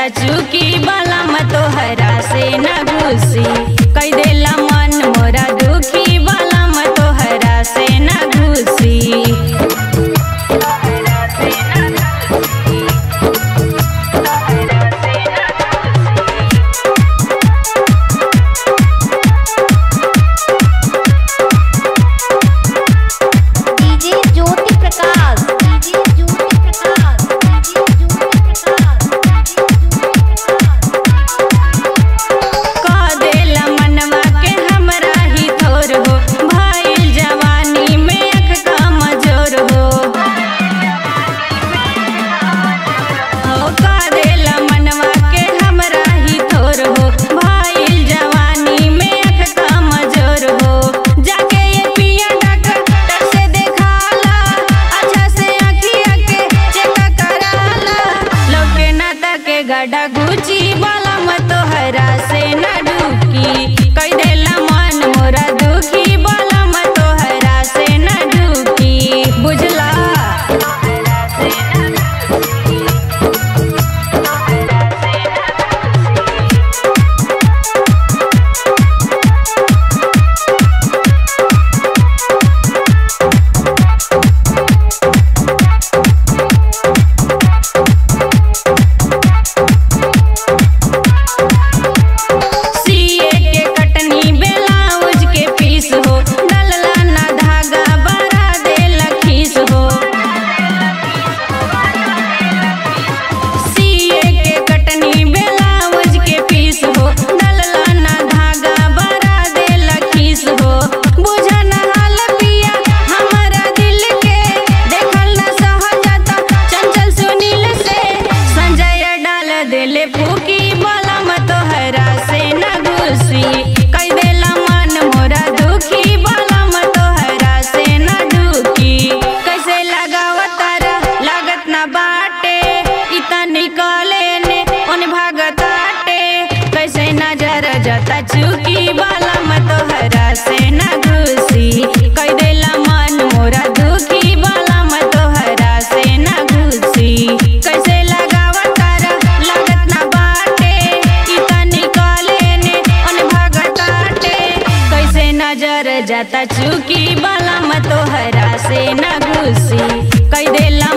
जाता चूकी बाला में तोहरा से न घुसी कई देला मन मोरा दुखी बाला में तोहरा से न घुसी। गड़ा गुची बाला में तोहरा से न ढूकी कई देला मन मोरा दुखी बाला में तोहरा से न ढूकी बुझला। देले फूकी बाला में तोहरा से न घुसी कई देला मन मोरा दुखी बाला में तोहरा से न ढूकी। कैसे लगावतारा लागत न बाटे इतना निकले ने उन भागताटे कैसे नजर जाता चूकी बाला में तोहरा से न घुसी कई देला मन मोरा दुखी बाला में तोहरा से न घुसी। कैसे जाता चूकी बाला में तोहरा से न घुसी कई देला।